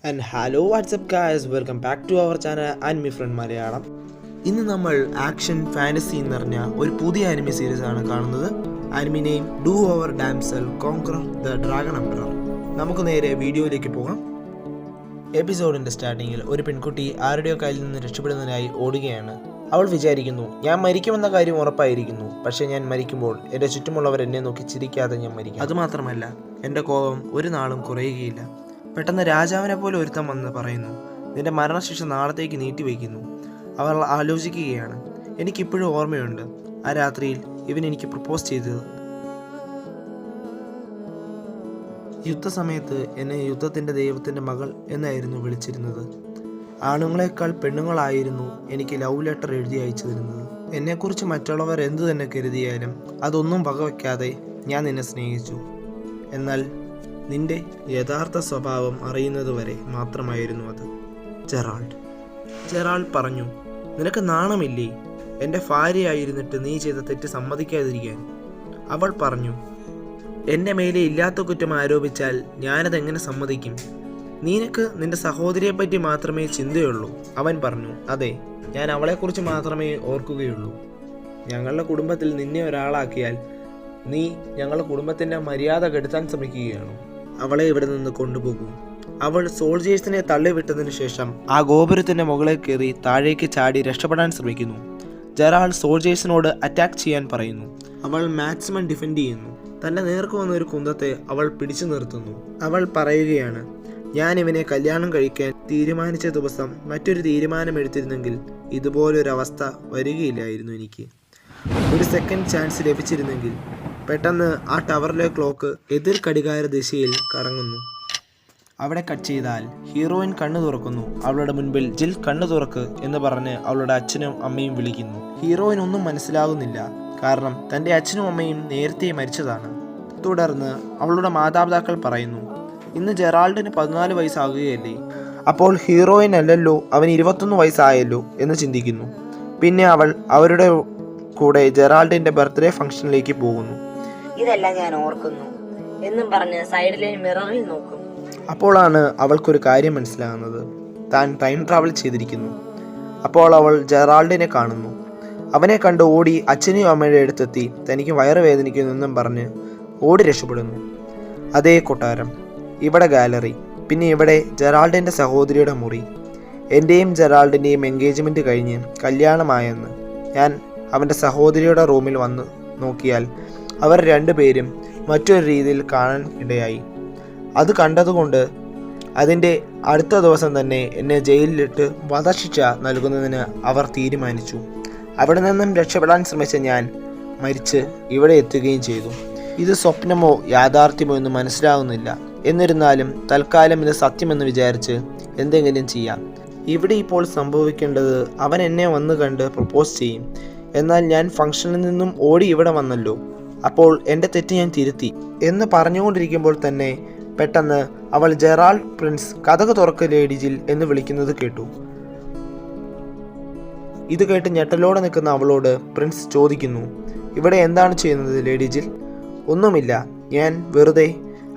And hello, what's up guys? Welcome back to our channel and my friend Malayalam. ഇന്ന് നമ്മൾ action fantasy നിറഞ്ഞ ഒരു പുതിയ ആനിമി സീരീസ് ആണ് കാണുന്നത്. Anime name do over damsel conquer the dragon emperor. നമുക്ക് നേരെ വീഡിയോയിലേക്ക് പോകാം. എപ്പിസോഡിന്റെ സ്റ്റാർട്ടിങ്ങിൽ ഒരു പെൺകുട്ടി ആരുടെയോ കയ്യിൽ നിന്ന് രക്ഷപ്പെടുന്നതിനായി ഓടുകയാണ്. അവൾ വിചാരിക്കുന്നു, ഞാൻ മരിക്കുമെന്ന കാര്യം ഉറപ്പായിരിക്കുന്നു. പക്ഷേ ഞാൻ മരിക്കുമ്പോൾ എൻ്റെ ചുറ്റുമുള്ളവർ എന്നെ നോക്കി ചിരിക്കാതെ ഞാൻ മരിക്കും. അതുമാത്രമല്ല, എൻ്റെ കോപം ഒരു നാളും കുറയുകയില്ല. പെട്ടെന്ന് രാജാവിനെ പോലെ ഒരുത്തം വന്ന് പറയുന്നു, നിന്റെ മരണശിക്ഷ നാളത്തേക്ക് നീട്ടിവെക്കുന്നു. അവൾ ആലോചിക്കുകയാണ്, എനിക്കിപ്പോഴും ഓർമ്മയുണ്ട് ആ രാത്രിയിൽ ഇവൻ എനിക്ക് പ്രപ്പോസ് ചെയ്തത്. യുദ്ധസമയത്ത് എന്നെ യുദ്ധത്തിൻ്റെ ദൈവത്തിൻ്റെ മകൾ എന്നായിരുന്നു വിളിച്ചിരുന്നത്. ആണുങ്ങളെക്കാൾ പെണ്ണുങ്ങളായിരുന്നു എനിക്ക് ലവ് ലെറ്റർ എഴുതി അയച്ചു തരുന്നത്. എന്നെക്കുറിച്ച് മറ്റുള്ളവർ എന്തു തന്നെ കരുതിയാലും അതൊന്നും വകവയ്ക്കാതെ ഞാൻ നിന്നെ സ്നേഹിച്ചു. എന്നാൽ നിന്റെ യഥാർത്ഥ സ്വഭാവം അറിയുന്നതുവരെ മാത്രമായിരുന്നു അത്. ജെറാൾഡ് പറഞ്ഞു, നിനക്ക് നാണമില്ലേ എൻ്റെ ഭാര്യയായിരുന്നിട്ട് നീ ചെയ്ത തെറ്റ് സമ്മതിക്കാതിരിക്കാൻ? അവൾ പറഞ്ഞു, എൻ്റെ മേലെ ഇല്ലാത്ത കുറ്റം ആരോപിച്ചാൽ ഞാനതെങ്ങനെ സമ്മതിക്കും? നിനക്ക് നിന്റെ സഹോദരിയെപ്പറ്റി മാത്രമേ ചിന്തയുള്ളൂ. അവൻ പറഞ്ഞു, അതെ, ഞാൻ അവളെക്കുറിച്ച് മാത്രമേ ഓർക്കുകയുള്ളൂ. ഞങ്ങളുടെ കുടുംബത്തിൽ നിന്നെ ഒരാളാക്കിയാൽ നീ ഞങ്ങളുടെ കുടുംബത്തിൻ്റെ മര്യാദ കെടുത്താൻ ശ്രമിക്കുകയാണോ? അവളെ ഇവിടെ നിന്ന് കൊണ്ടുപോകൂ. അവൾ സോൾജേഴ്സിനെ തള്ളിവിട്ടതിനു ശേഷം ആ ഗോപുരത്തിൻ്റെ മുകളിൽ കയറി താഴേക്ക് ചാടി രക്ഷപ്പെടാൻ ശ്രമിക്കുന്നു. ജെറാൾഡ് സോൾജേഴ്സിനോട് അറ്റാക്ക് ചെയ്യാൻ പറയുന്നു. അവൾ മാക്സിമം ഡിഫെൻഡ് ചെയ്യുന്നു. തൻ്റെ നേർക്ക് വന്ന ഒരു കുന്തത്തെ അവൾ പിടിച്ചു നിർത്തുന്നു. അവൾ പറയുകയാണ്, ഞാൻ ഇവനെ കല്യാണം കഴിക്കാൻ തീരുമാനിച്ച ദിവസം മറ്റൊരു തീരുമാനം എടുത്തിരുന്നെങ്കിൽ ഇതുപോലൊരവസ്ഥ വരികയില്ലായിരുന്നു എനിക്ക്. ഒരു സെക്കൻഡ് ചാൻസ് ലഭിച്ചിരുന്നെങ്കിൽ. പെട്ടെന്ന് ആ ടവറിലെ ക്ലോക്ക് എതിർ ഘടികാര ദിശയിൽ കറങ്ങുന്നു. അവിടെ കട്ട് ചെയ്താൽ ഹീറോയിൻ കണ്ണു തുറക്കുന്നു. അവളുടെ മുൻപിൽ ജിൽ കണ്ണു തുറക്ക് എന്ന് പറഞ്ഞ് അവളുടെ അച്ഛനും അമ്മയും വിളിക്കുന്നു. ഹീറോയിൻ ഒന്നും മനസ്സിലാകുന്നില്ല, കാരണം തൻ്റെ അച്ഛനും അമ്മയും നേരത്തെ മരിച്ചതാണ്. തുടർന്ന് അവളുടെ മാതാപിതാക്കൾ പറയുന്നു, ഇന്ന് ജെറാൾഡിന് 14 വയസ്സാകുകയല്ലേ, അപ്പോൾ ഹീറോയിൻ അല്ലല്ലോ, അവന് 21 വയസ്സായല്ലോ എന്ന് ചിന്തിക്കുന്നു. പിന്നെ അവൾ അവരുടെ കൂടെ ജെറാൾഡിൻ്റെ ബർത്ത്ഡേ ഫംഗ്ഷനിലേക്ക് പോകുന്നു. ഇതെല്ലാം ഞാൻ ഓർക്കുന്നു എന്നും പറഞ്ഞ് സൈഡിലെ മിററിൽ നോക്കും. അപ്പോഴാണ് അവൾക്കൊരു കാര്യം മനസ്സിലാകുന്നത്, താൻ ടൈം ട്രാവൽ ചെയ്തിരിക്കുന്നു. അപ്പോൾ അവൾ ജെറാൾഡിനെ കാണുന്നു. അവനെ കണ്ട് ഓടി അച്ഛനെയും അമ്മയുടെ അടുത്തെത്തി തനിക്ക് വയറുവേദനിക്കുന്നു എന്നും പറഞ്ഞ് ഓടി രക്ഷപ്പെടുന്നു. അതേ കൊട്ടാരം, ഇവിടെ ഗാലറി, പിന്നെ ഇവിടെ ജെറാൾഡിൻ്റെ സഹോദരിയുടെ മുറി. എൻ്റെയും ജെറാൾഡിൻ്റെയും എൻഗേജ്മെൻറ്റ് കഴിഞ്ഞ് കല്യാണമായെന്ന് ഞാൻ അവൻ്റെ സഹോദരിയുടെ റൂമിൽ വന്ന് നോക്കിയാൽ അവർ രണ്ടുപേരും മറ്റൊരു രീതിയിൽ കാണാൻ ഇടയായി. അത് കണ്ടതുകൊണ്ട് അതിൻ്റെ അടുത്ത ദിവസം തന്നെ എന്നെ ജയിലിലിട്ട് വധശിക്ഷ നൽകുന്നതിന് അവർ തീരുമാനിച്ചു. അവിടെ നിന്നും രക്ഷപ്പെടാൻ ശ്രമിച്ച ഞാൻ മരിച്ച് ഇവിടെ എത്തുകയും ചെയ്തു. ഇത് സ്വപ്നമോ യാഥാർത്ഥ്യമോ എന്ന് മനസ്സിലാകുന്നില്ല. എന്നിരുന്നാലും തൽക്കാലം ഇത് സത്യമെന്ന് വിചാരിച്ച് എന്തെങ്കിലും ചെയ്യാം. ഇവിടെ ഇപ്പോൾ സംഭവിക്കേണ്ടത് അവൻ എന്നെ വന്ന് കണ്ട് പ്രപ്പോസ് ചെയ്യും. എന്നാൽ ഞാൻ ഫംഗ്ഷനിൽ നിന്നും ഓടി ഇവിടെ വന്നല്ലോ, അപ്പോൾ എൻ്റെ തെറ്റ് ഞാൻ തിരുത്തി എന്ന് പറഞ്ഞുകൊണ്ടിരിക്കുമ്പോൾ തന്നെ പെട്ടെന്ന് അവൾ ജെറാൾഡ് പ്രിൻസ് കതക് തുറക്ക് ലേഡി ജിൽ എന്ന് വിളിക്കുന്നത് കേട്ടു. ഇത് കേട്ട് ഞെട്ടലോടെ നിൽക്കുന്ന അവളോട് പ്രിൻസ് ചോദിക്കുന്നു, ഇവിടെ എന്താണ് ചെയ്യുന്നത് ലേഡി ജിൽ? ഒന്നുമില്ല, ഞാൻ വെറുതെ,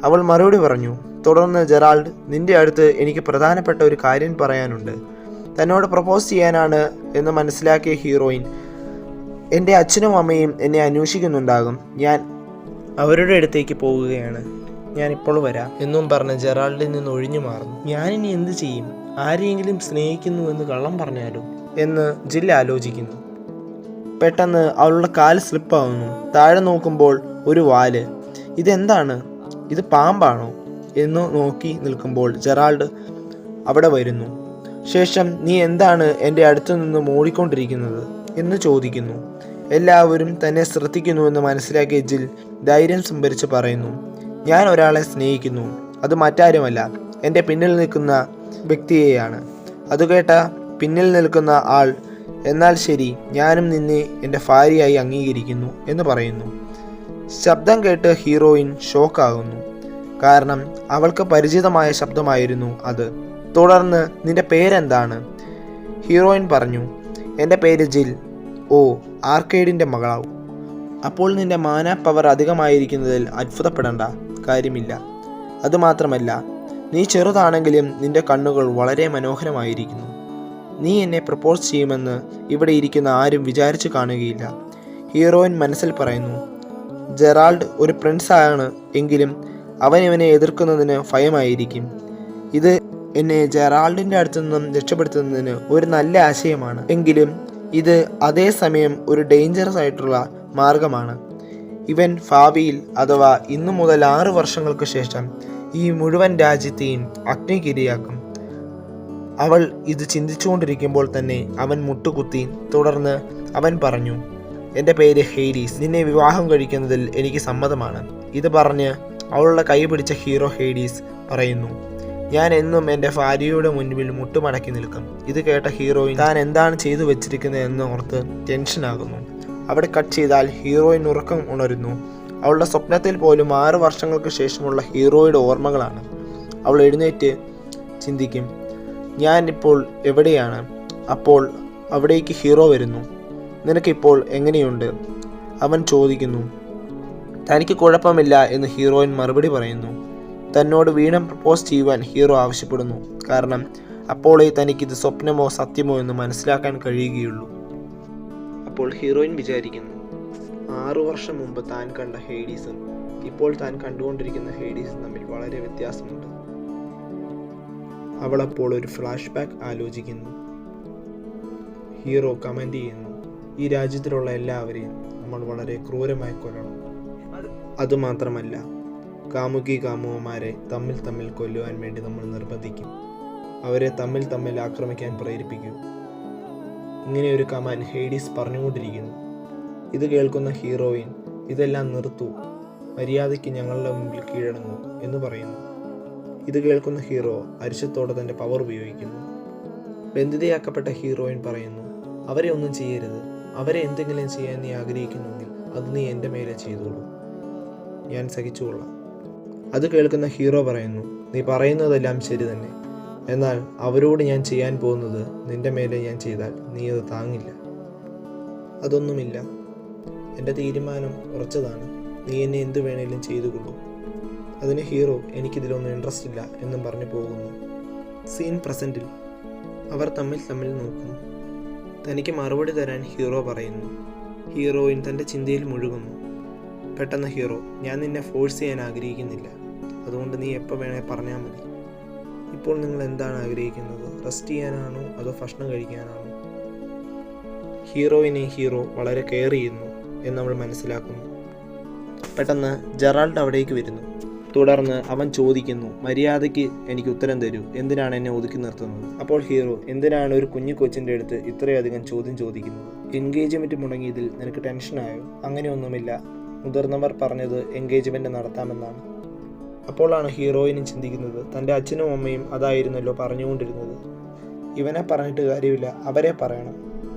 അവൾ മറുപടി പറഞ്ഞു. തുടർന്ന് ജെറാൾഡ്, നിന്റെ അടുത്ത് എനിക്ക് പ്രധാനപ്പെട്ട ഒരു കാര്യം പറയാനുണ്ട്. തന്നോട് പ്രപ്പോസ് ചെയ്യാനാണ് എന്ന് മനസ്സിലാക്കിയ ഹീറോയിൻ, എൻ്റെ അച്ഛനും അമ്മയും എന്നെ അന്വേഷിക്കുന്നുണ്ടാകും, ഞാൻ അവരുടെ അടുത്തേക്ക് പോവുകയാണ്, ഞാനിപ്പോൾ വരാം എന്നും പറഞ്ഞ് ജെറാൾഡിൽ നിന്ന് ഒഴിഞ്ഞു മാറുന്നു. ഞാനിനി എന്ത് ചെയ്യും? ആരെയെങ്കിലും സ്നേഹിക്കുന്നു എന്ന് കള്ളം പറഞ്ഞാലോ എന്ന് ജിൽ ആലോചിക്കുന്നു. പെട്ടെന്ന് അവളുടെ കാല് സ്ലിപ്പാവുന്നു. താഴെ നോക്കുമ്പോൾ ഒരു വാല്. ഇതെന്താണ്? ഇത് പാമ്പാണോ എന്ന് നോക്കി നിൽക്കുമ്പോൾ ജെറാൾഡ് അവിടെ വരുന്നു. ശേഷം, നീ എന്താണ് എൻ്റെ അടുത്തു നിന്ന് മൂടിക്കൊണ്ടിരിക്കുന്നത് എന്ന് ചോദിക്കുന്നു. എല്ലാവരും തന്നെ ശ്രദ്ധിക്കുന്നുവെന്ന് മനസ്സിലാക്കിയ ജിൽ ധൈര്യം സംഭരിച്ച് പറയുന്നു, ഞാൻ ഒരാളെ സ്നേഹിക്കുന്നു, അത് മറ്റാരുമല്ല, എൻ്റെ പിന്നിൽ നിൽക്കുന്ന വ്യക്തിയെയാണ്. അതുകേട്ട പിന്നിൽ നിൽക്കുന്ന ആൾ, എന്നാൽ ശരി, ഞാനും നിന്നെ എൻ്റെ ഭാര്യയായി അംഗീകരിക്കുന്നു എന്ന് പറയുന്നു. ശബ്ദം കേട്ട് ഹീറോയിൻ ഷോക്കാകുന്നു, കാരണം അവൾക്ക് പരിചിതമായ ശബ്ദമായിരുന്നു അത്. തുടർന്ന്, നിന്റെ പേരെന്താണ്? ഹീറോയിൻ പറഞ്ഞു, എൻ്റെ പേര് ജിൽ. ഓ, ആർക്കേഡിൻ്റെ മകളാവും. അപ്പോൾ നിന്റെ മാന പവർ അധികമായിരിക്കുന്നതിൽ അത്ഭുതപ്പെടേണ്ട കാര്യമില്ല. അതുമാത്രമല്ല, നീ ചെറുതാണെങ്കിലും നിന്റെ കണ്ണുകൾ വളരെ മനോഹരമായിരിക്കുന്നു. നീ എന്നെ പ്രപ്പോസ് ചെയ്യുമെന്ന് ഇവിടെ ഇരിക്കുന്ന ആരും വിചാരിച്ചു കാണുകയില്ല. ഹീറോയിൻ മനസ്സിൽ പറയുന്നു. ജെറാൾഡ് ഒരു പ്രിൻസാണ് എങ്കിലും അവൻ ഇവനെ എതിർക്കുന്നതിന് ഭയമായിരിക്കും. ഇത് എന്നെ ജെറാൾഡിൻ്റെ അടുത്തു നിന്നും രക്ഷപ്പെടുത്തുന്നതിന് ഒരു നല്ല ആശയമാണ്. എങ്കിലും ഇത് അതേസമയം ഒരു ഡേഞ്ചറസ് ആയിട്ടുള്ള മാർഗമാണ്. ഇവൻ ഭാവിയിൽ അഥവാ ഇന്നു മുതൽ 6 വർഷങ്ങൾക്ക് ശേഷം ഈ മുഴുവൻ രാജ്യത്തെയും അഗ്നിക്കിരയാക്കും. അവൾ ഇത് ചിന്തിച്ചുകൊണ്ടിരിക്കുമ്പോൾ തന്നെ അവൻ മുട്ടുകുത്തി. തുടർന്ന് അവൻ പറഞ്ഞു, എൻ്റെ പേര് ഹെയ്ഡീസ്. നിന്നെ വിവാഹം കഴിക്കുന്നതിൽ എനിക്ക് സമ്മതമാണ്. ഇത് പറഞ്ഞ് അവളുടെ കൈ പിടിച്ച ഹീറോ ഹെയ്ഡീസ് പറയുന്നു, ഞാൻ എന്നും എൻ്റെ ഭാര്യയുടെ മുൻപിൽ മുട്ടുമടക്കി നിൽക്കും. ഇത് കേട്ട ഹീറോയിൻ താൻ എന്താണ് ചെയ്തു വെച്ചിരിക്കുന്നത് എന്ന് ഓർത്ത് ടെൻഷനാകുന്നു. അവിടെ കട്ട് ചെയ്താൽ ഹീറോയിൻ ഉറക്കം ഉണരുന്നു. അവളുടെ സ്വപ്നത്തിൽ പോലും 6 വർഷങ്ങൾക്ക് ശേഷമുള്ള ഹീറോയുടെ ഓർമ്മകളാണ്. അവൾ എഴുന്നേറ്റ് ചിന്തിക്കും, ഞാൻ ഇപ്പോൾ എവിടെയാണ്? അപ്പോൾ അവിടേക്ക് ഹീറോ വരുന്നു. നിനക്കിപ്പോൾ എങ്ങനെയുണ്ട്? അവൻ ചോദിക്കുന്നു. തനിക്ക് കുഴപ്പമില്ല എന്ന് ഹീറോയിൻ മറുപടി പറയുന്നു. തന്നോട് വീണ്ടും പ്രപ്പോസ് ചെയ്യുവാൻ ഹീറോ ആവശ്യപ്പെടുന്നു. കാരണം അപ്പോഴേ തനിക്കിത് സ്വപ്നമോ സത്യമോ എന്ന് മനസ്സിലാക്കാൻ കഴിയുകയുള്ളൂ. അപ്പോൾ ഹീറോയിൻ വിചാരിക്കുന്നു, 6 വർഷം മുമ്പ് താൻ കണ്ട ഹെയ്ഡീസും ഇപ്പോൾ താൻ കണ്ടുകൊണ്ടിരിക്കുന്ന ഹെയ്ഡീസും തമ്മിൽ വളരെ വ്യത്യാസമുണ്ട്. അവൾ അപ്പോൾ ഒരു ഫ്ലാഷ് ബാക്ക് ആലോചിക്കുന്നു. ഹീറോ കമൻ്റ് ചെയ്യുന്നു, ഈ രാജ്യത്തിലുള്ള എല്ലാവരെയും നമ്മൾ വളരെ ക്രൂരമായി കൊല്ലണം. അതുമാത്രമല്ല, കാമുകി കാമുകന്മാരെ തമ്മിൽ കൊല്ലുവാൻ വേണ്ടി നമ്മൾ നിർബന്ധിക്കും. അവരെ തമ്മിൽ ആക്രമിക്കാൻ പ്രേരിപ്പിക്കും. ഇങ്ങനെ ഒരു കമാൻഡ് ഹെയ്ഡീസ് പറഞ്ഞുകൊണ്ടിരിക്കുന്നു. ഇത് കേൾക്കുന്ന ഹീറോയിൻ, ഇതെല്ലാം നിർത്തൂ, മര്യാദയ്ക്ക് ഞങ്ങളുടെ മുമ്പിൽ കീഴടങ്ങൂ എന്ന് പറയുന്നു. ഇത് കേൾക്കുന്ന ഹീറോ അരിശത്തോടെ തൻ്റെ പവർ ഉപയോഗിക്കുന്നു. ബന്ധിതയാക്കപ്പെട്ട ഹീറോയിൻ പറയുന്നു, അവരെ ഒന്നും ചെയ്യരുത്. അവരെ എന്തെങ്കിലും ചെയ്യാൻ നീ ആഗ്രഹിക്കുന്നുവെങ്കിൽ അത് നീ എൻ്റെ മേലെ ചെയ്തോളൂ, ഞാൻ സഹിച്ചുകൊള്ളാം. അത് കേൾക്കുന്ന ഹീറോ പറയുന്നു, നീ പറയുന്നതെല്ലാം ശരി തന്നെ. എന്നാൽ അവരോട് ഞാൻ ചെയ്യാൻ പോകുന്നത് നിന്റെ മേലെ ഞാൻ ചെയ്താൽ നീ അത് താങ്ങില്ല. അതൊന്നുമില്ല, എൻ്റെ തീരുമാനം ഉറച്ചതാണ്. നീ എന്നെ എന്ത് വേണേലും ചെയ്തുകൊള്ളൂ. അതിന് ഹീറോ, എനിക്കിതിലൊന്നും ഇൻട്രസ്റ്റ് ഇല്ല എന്നും പറഞ്ഞു പോകുന്നു. സീൻ പ്രസൻറ്റിൽ. അവർ തമ്മിൽ നോക്കുന്നു. തനിക്ക് മറുപടി തരാൻ ഹീറോ പറയുന്നു. ഹീറോയിൻ തൻ്റെ ചിന്തയിൽ മുഴുകുന്നു. പെട്ടെന്ന് ഹീറോ, ഞാൻ നിന്നെ ഫോഴ്സ് ചെയ്യാൻ ആഗ്രഹിക്കുന്നില്ല. അതുകൊണ്ട് നീ എപ്പോൾ വേണേൽ പറഞ്ഞാൽ മതി. ഇപ്പോൾ നിങ്ങൾ എന്താണ് ആഗ്രഹിക്കുന്നത്? റെസ്റ്റ് ചെയ്യാനാണോ അതോ ഭക്ഷണം കഴിക്കാനാണോ? ഹീറോയിനെ ഹീറോ വളരെ കെയർ ചെയ്യുന്നു എന്ന് നമ്മൾ മനസ്സിലാക്കുന്നു. പെട്ടെന്ന് ജെറാൾഡ് അവിടേക്ക് വരുന്നു. തുടർന്ന് അവൻ ചോദിക്കുന്നു, മര്യാദയ്ക്ക് എനിക്ക് ഉത്തരം തരൂ, എന്തിനാണ് എന്നെ ഒതുക്കി നിർത്തുന്നത്? അപ്പോൾ ഹീറോ, എന്തിനാണ് ഒരു കുഞ്ഞു കൊച്ചിൻ്റെ അടുത്ത് ഇത്രയധികം ചോദ്യം ചോദിക്കുന്നത്? എൻഗേജ്മെൻറ്റ് മുടങ്ങിയതിൽ നിനക്ക് ടെൻഷനായോ? അങ്ങനെയൊന്നുമില്ല, മുതിർന്നവർ പറഞ്ഞത് എൻഗേജ്മെൻറ്റ് നടത്താമെന്നാണ്. അപ്പോഴാണ് ഹീറോയിനും ചിന്തിക്കുന്നത്, തൻ്റെ അച്ഛനും അമ്മയും അതായിരുന്നല്ലോ പറഞ്ഞുകൊണ്ടിരുന്നത്. ഇവനെ പറഞ്ഞിട്ട് കാര്യമില്ല, അവരെ പറയണം.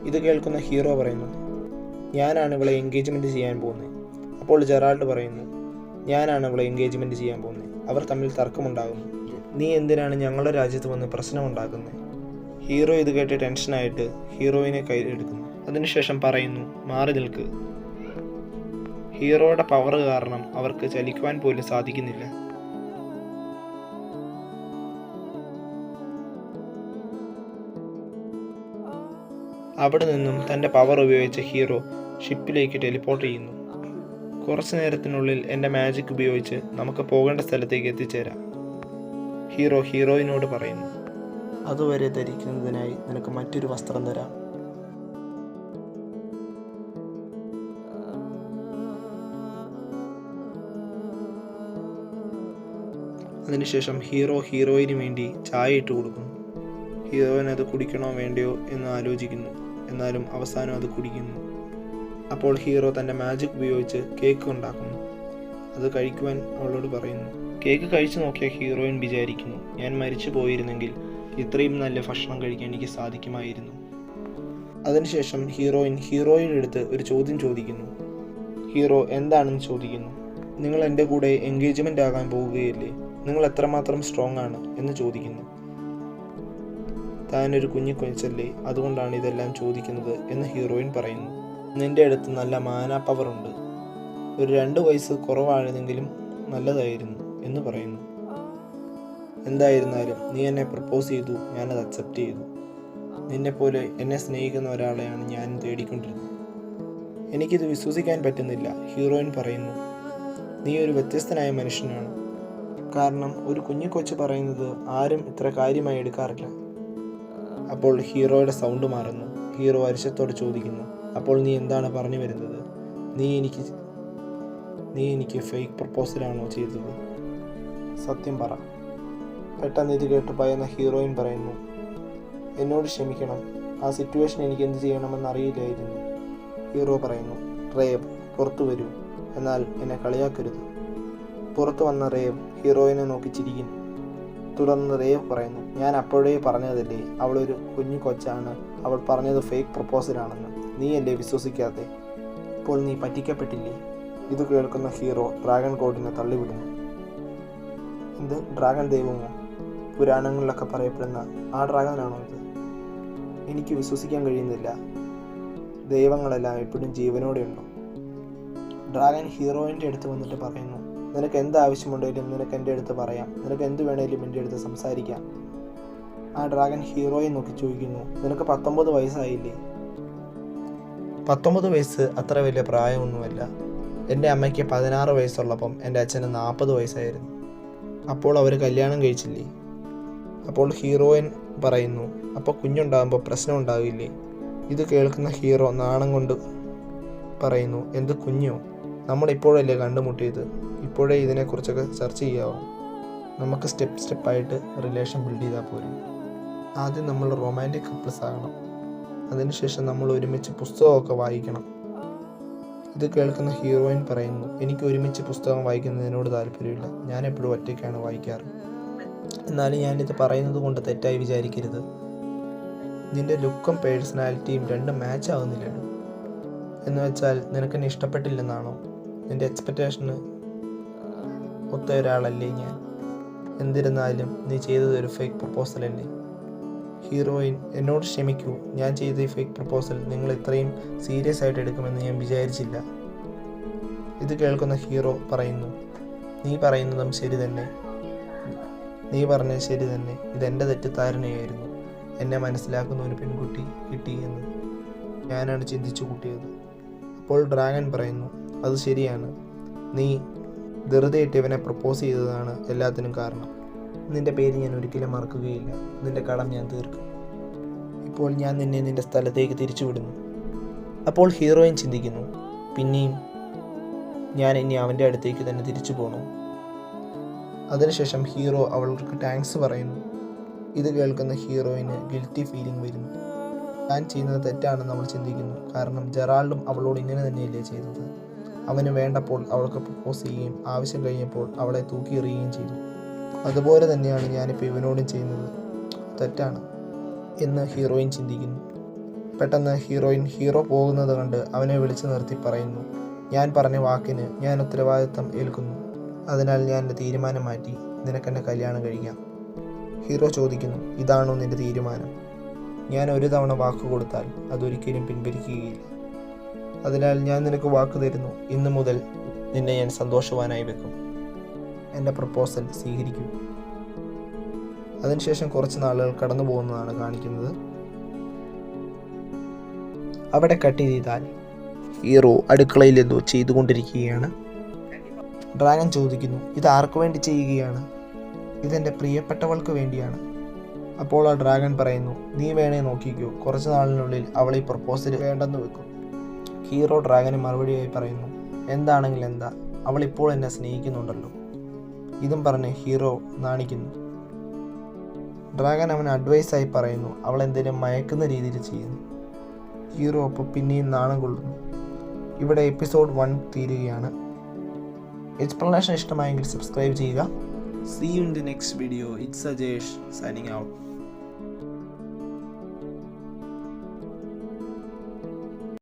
ഇത് കേൾക്കുന്ന ഹീറോ പറയുന്നു, ഞാനാണ് ഇവളെ എൻഗേജ്മെൻറ്റ് ചെയ്യാൻ പോകുന്നത്. അപ്പോൾ ജെറാൾഡ് പറയുന്നു, ഞാനാണ് ഇവളെ എൻഗേജ്മെൻറ്റ് ചെയ്യാൻ പോകുന്നത്. അവർ തമ്മിൽ തർക്കമുണ്ടാകുന്നു. നീ എന്തിനാണ് ഞങ്ങളുടെ രാജ്യത്ത് വന്ന് പ്രശ്നമുണ്ടാക്കുന്നത്? ഹീറോ ഇത് കേട്ട് ടെൻഷനായിട്ട് ഹീറോയിനെ കയ്യിലെടുക്കുന്നു. അതിനുശേഷം പറയുന്നു, മാറി നിൽക്ക്. ഹീറോയുടെ പവർ കാരണം അവർക്ക് ചലിക്കുവാൻ പോലും സാധിക്കുന്നില്ല. അവിടെ നിന്നും തൻ്റെ പവർ ഉപയോഗിച്ച ഹീറോ ഷിപ്പിലേക്ക് ടെലിപ്പോർട്ട് ചെയ്യുന്നു. കുറച്ചു നേരത്തിനുള്ളിൽ എൻ്റെ മാജിക് ഉപയോഗിച്ച് നമുക്ക് പോകേണ്ട സ്ഥലത്തേക്ക് എത്തിച്ചേരാം. ഹീറോ ഹീറോയിനോട് പറയുന്നു, അതുവരെ ധരിക്കുന്നതിനായി നിനക്ക് മറ്റൊരു വസ്ത്രം തരാം. അതിനുശേഷം ഹീറോ ഹീറോയിന് വേണ്ടി ചായ ഇട്ട് കൊടുക്കുന്നു. ഹീറോയിൻ അത് കുടിക്കണോ വേണ്ടയോ എന്ന് ആലോചിക്കുന്നു. എന്നാലും അവസാനം അത് കുടിക്കുന്നു. അപ്പോൾ ഹീറോ തൻ്റെ മാജിക് ഉപയോഗിച്ച് കേക്ക് ഉണ്ടാക്കുന്നു. അത് കഴിക്കുവാൻ അവളോട് പറയുന്നു. കേക്ക് കഴിച്ചു നോക്കിയ ഹീറോയിൻ വിചാരിക്കുന്നു, ഞാൻ മരിച്ചു പോയിരുന്നെങ്കിൽ ഇത്രയും നല്ല ഭക്ഷണം കഴിക്കാൻ എനിക്ക് സാധിക്കുമായിരുന്നു. അതിനുശേഷം ഹീറോയുടെ അടുത്ത് ഒരു ചോദ്യം ചോദിക്കുന്നു. ഹീറോ എന്താണെന്ന് ചോദിക്കുന്നു. നിങ്ങൾ എൻ്റെ കൂടെ എൻഗേജ്മെൻ്റ് ആകാൻ പോവുകയല്ലേ? നിങ്ങൾ എത്രമാത്രം സ്ട്രോങ് ആണ് എന്ന് ചോദിക്കുന്നു. താനൊരു കുഞ്ഞു കൊച്ചല്ലേ, അതുകൊണ്ടാണ് ഇതെല്ലാം ചോദിക്കുന്നത് എന്ന് ഹീറോയിൻ പറയുന്നു. നിൻ്റെ അടുത്ത് നല്ല മാന പവർ ഉണ്ട്. ഒരു 2 വയസ്സ് കുറവായിരുന്നെങ്കിലും നല്ലതായിരുന്നു എന്ന് പറയുന്നു. എന്തായിരുന്നാലും നീ എന്നെ പ്രപ്പോസ് ചെയ്തു, ഞാനത് അക്സെപ്റ്റ് ചെയ്തു. നിന്നെപ്പോലെ എന്നെ സ്നേഹിക്കുന്ന ഒരാളെയാണ് ഞാൻ തേടിക്കൊണ്ടിരുന്നത്. എനിക്കിത് വിശ്വസിക്കാൻ പറ്റുന്നില്ല, ഹീറോയിൻ പറയുന്നു. നീ ഒരു വ്യത്യസ്തനായ മനുഷ്യനാണ്. കാരണം ഒരു കുഞ്ഞു കൊച്ചു പറയുന്നത് ആരും ഇത്ര കാര്യമായി എടുക്കാറില്ല. അപ്പോൾ ഹീറോയുടെ സൗണ്ട് മാറുന്നു. ഹീറോ അരിശത്തോട് ചോദിക്കുന്നു, അപ്പോൾ നീ എന്താണ് പറഞ്ഞു വരുന്നത്? നീ എനിക്ക് ഫേക്ക് പ്രപ്പോസലാണോ ചെയ്തത്? സത്യം പറ. പെട്ടെന്ന് ഇത് കേട്ട് ഭയന്ന ഹീറോയിൻ പറയുന്നു, എന്നോട് ക്ഷമിക്കണം, ആ സിറ്റുവേഷൻ എനിക്ക് എന്ത് ചെയ്യണമെന്ന് അറിയില്ലായിരുന്നു. ഹീറോ പറയുന്നു, റേവ്, പുറത്തു വരൂ, എന്നാൽ എന്നെ കളിയാക്കരുത്. പുറത്തു വന്ന റേവ് ഹീറോയിനെ നോക്കി ചിരിക്കുന്നു. തുടർന്ന് റേവ് പറയുന്നു, ഞാൻ അപ്പോഴേ പറഞ്ഞതല്ലേ അവളൊരു കുഞ്ഞു കൊച്ചാണ്, അവൾ പറഞ്ഞത് ഫേക്ക് പ്രപ്പോസലാണെന്ന്. നീയല്ലേ വിശ്വസിക്കാതെ? ഇപ്പോൾ നീ പറ്റിക്കപ്പെട്ടില്ലേ? ഇത് കേൾക്കുന്ന ഹീറോ ഡ്രാഗൺ ഗോഡിനെ തള്ളിവിടുന്നു. എന്ത് ഡ്രാഗൺ ദൈവമോ? പുരാണങ്ങളിലൊക്കെ പറയപ്പെടുന്ന ആ ഡ്രാഗനാണോ ഇത്? എനിക്ക് വിശ്വസിക്കാൻ കഴിയുന്നില്ല. ദൈവങ്ങളെല്ലാം എപ്പോഴും ജീവനോടെയുണ്ടോ? ഡ്രാഗൺ ഹീറോയിൻ്റെ അടുത്ത് വന്നിട്ട് പറയുന്നു, നിനക്ക് എന്ത് ആവശ്യമുണ്ടെങ്കിലും നിനക്ക് എൻ്റെ അടുത്ത് പറയാം, നിനക്ക് എന്ത് വേണേലും എൻ്റെ അടുത്ത് സംസാരിക്കാം. ആ ഡ്രാഗൺ ഹീറോയെ നോക്കി ചോദിക്കുന്നു, നിനക്ക് 19 വയസ്സായില്ലേ? 19 വയസ്സ് അത്ര വലിയ പ്രായമൊന്നുമല്ല. എൻ്റെ അമ്മയ്ക്ക് 16 വയസ്സുള്ളപ്പം എൻ്റെ അച്ഛന് 40 വയസ്സായിരുന്നു. അപ്പോൾ അവർ കല്യാണം കഴിച്ചില്ലേ? അപ്പോൾ ഹീറോയിൻ പറയുന്നു, അപ്പോൾ കുഞ്ഞുണ്ടാകുമ്പോൾ പ്രശ്നം ഉണ്ടാകില്ലേ? ഇത് കേൾക്കുന്ന ഹീറോ നാണം കൊണ്ട് പറയുന്നു, എന്ത് കുഞ്ഞോ? നമ്മളിപ്പോഴല്ലേ കണ്ടുമുട്ടിയത്, ഇപ്പോഴേ ഇതിനെക്കുറിച്ചൊക്കെ ചർച്ച ചെയ്യാവോ? നമുക്ക് സ്റ്റെപ്പായിട്ട് റിലേഷൻ ബിൽഡ് ചെയ്താൽ പോരും. ആദ്യം നമ്മൾ റൊമാൻറ്റിക് കപ്പിൾസ് ആകണം, അതിനുശേഷം നമ്മൾ ഒരുമിച്ച് പുസ്തകമൊക്കെ വായിക്കണം. ഇത് കേൾക്കുന്ന ഹീറോയിൻ പറയുന്നു, എനിക്ക് ഒരുമിച്ച് പുസ്തകം വായിക്കുന്നതിനോട് താല്പര്യമില്ല, ഞാൻ എപ്പോഴും ഒറ്റയ്ക്കാണ് വായിക്കാറ്. എന്നാലും ഞാനിത് പറയുന്നത് കൊണ്ട് തെറ്റായി വിചാരിക്കരുത്. നിൻ്റെ ലുക്കും പേഴ്സണാലിറ്റിയും രണ്ടും മാച്ച് ആവുന്നില്ലല്ലോ. എന്ന് വെച്ചാൽ നിനക്കെന്നെ ഇഷ്ടപ്പെട്ടില്ലെന്നാണോ? നിൻ്റെ എക്സ്പെക്റ്റേഷന് ഒത്ത ഒരാളല്ലേ ഞാൻ. എന്നിരുന്നാലും നീ ചെയ്തത് ഒരു ഫേക്ക് പ്രപ്പോസലല്ലേ? ഹീറോയിൻ, എന്നോട് ക്ഷമിക്കൂ, ഞാൻ ചെയ്ത ഈ ഫേക്ക് പ്രപ്പോസൽ നിങ്ങൾ ഇത്രയും സീരിയസ് ആയിട്ട് എടുക്കുമെന്ന് ഞാൻ വിചാരിച്ചില്ല. ഇത് കേൾക്കുന്ന ഹീറോ പറയുന്നു, നീ പറയുന്നതും ശരി തന്നെ, നീ പറഞ്ഞത് ശരി തന്നെ. ഇതെൻ്റെ തെറ്റിദ്ധാരണയായിരുന്നു. എന്നെ മനസ്സിലാക്കുന്ന ഒരു പെൺകുട്ടി കിട്ടി എന്ന് ഞാനാണ് ചിന്തിച്ചു കൂട്ടിയത്. അപ്പോൾ ഡ്രാഗൺ പറയുന്നു, അത് ശരിയാണ്, നീ ധൃതിയിട്ട് ഇവനെ പ്രപ്പോസ് ചെയ്തതാണ് എല്ലാത്തിനും കാരണം. നിൻ്റെ പേര് ഞാൻ ഒരിക്കലും മറക്കുകയില്ല, നിൻ്റെ കടം ഞാൻ തീർക്കും. ഇപ്പോൾ ഞാൻ നിന്നെ നിൻ്റെ സ്ഥലത്തേക്ക് തിരിച്ചുവിടുന്നു. അപ്പോൾ ഹീറോയിൻ ചിന്തിക്കുന്നു, പിന്നെയും ഞാൻ ഇനി അവൻ്റെ അടുത്തേക്ക് തന്നെ തിരിച്ചു പോകണോ? അതിനുശേഷം ഹീറോ അവൾക്ക് താങ്ക്സ് പറയുന്നു. ഇത് കേൾക്കുന്ന ഹീറോയിന് ഗിൽറ്റി ഫീലിംഗ് വരുന്നു. താൻ ചെയ്യുന്നത് തെറ്റാണെന്ന് അവൾ ചിന്തിക്കുന്നു. കാരണം ജെറാൾഡും അവളോട് ഇങ്ങനെ തന്നെയല്ലേ ചെയ്തത്. അവന് വേണ്ടപ്പോൾ അവൾക്ക് പ്രപ്പോസ് ചെയ്യുകയും ആവശ്യം കഴിഞ്ഞപ്പോൾ അവളെ തൂക്കിയെറിയുകയും ചെയ്തു. അതുപോലെ തന്നെയാണ് ഞാനിപ്പോൾ ഇവനോടും ചെയ്യുന്നത്, തെറ്റാണ് എന്ന് ഹീറോയിൻ ചിന്തിക്കുന്നു. പെട്ടെന്ന് ഹീറോ പോകുന്നത് കണ്ട് അവനെ വിളിച്ചു നിർത്തി പറയുന്നു, ഞാൻ പറഞ്ഞ വാക്കിന് ഞാൻ ഉത്തരവാദിത്തം ഏൽക്കുന്നു. അതിനാൽ ഞാൻ എൻ്റെ തീരുമാനം മാറ്റി, നിനക്കെന്നെ കല്യാണം കഴിക്കാം. ഹീറോ ചോദിക്കുന്നു, ഇതാണോ നിൻ്റെ തീരുമാനം? ഞാൻ ഒരു തവണ വാക്ക് കൊടുത്താൽ അതൊരിക്കലും പിൻവലിക്കുകയില്ല. അതിനാൽ ഞാൻ നിനക്ക് വാക്ക് തരുന്നു, ഇന്നു മുതൽ നിന്നെ ഞാൻ സന്തോഷവാനായി വെക്കും. എൻ്റെ പ്രപ്പോസൽ സ്വീകരിക്കൂ. അതിനുശേഷം കുറച്ച് നാളുകൾ കടന്നു പോകുന്നതാണ് കാണിക്കുന്നത്. അവിടെ കട്ട് ചെയ്താൽ ഹീറോ അടുക്കളയിൽ എന്തോ ചെയ്തുകൊണ്ടിരിക്കുകയാണ്. ഡ്രാഗൺ ചോദിക്കുന്നു, ഇത് ആർക്കു വേണ്ടി ചെയ്യുകയാണ്? ഇതെൻ്റെ പ്രിയപ്പെട്ടവൾക്ക് വേണ്ടിയാണ്. അപ്പോൾ ആ ഡ്രാഗൺ പറയുന്നു, നീ വേണേ നോക്കിക്കോ, കുറച്ച് നാളിനുള്ളിൽ അവൾ ഈ പ്രപ്പോസൽ വേണ്ടെന്ന് വെക്കും. ഹീറോ ഡ്രാഗന് മറുപടിയായി പറയുന്നു, എന്താണെങ്കിൽ എന്താ, അവൾ ഇപ്പോൾ എന്നെ സ്നേഹിക്കുന്നുണ്ടല്ലോ. ഇതും പറഞ്ഞ് ഹീറോ നാണിക്കുന്നു. ഡ്രാഗൺ അവന് അഡ്വൈസായി പറയുന്നു, അവൾ എന്തെങ്കിലും മയക്കുന്ന രീതിയിൽ ചെയ്യുന്നു. ഹീറോ അപ്പോൾ പിന്നെയും നാണം കൊള്ളുന്നു. ഇവിടെ എപ്പിസോഡ് 1 തീരുകയാണ്. എക്സ്പ്ലനേഷൻ ഇഷ്ടമായെങ്കിൽ സബ്സ്ക്രൈബ് ചെയ്യുക. See you in the next video. It's Ajesh signing out.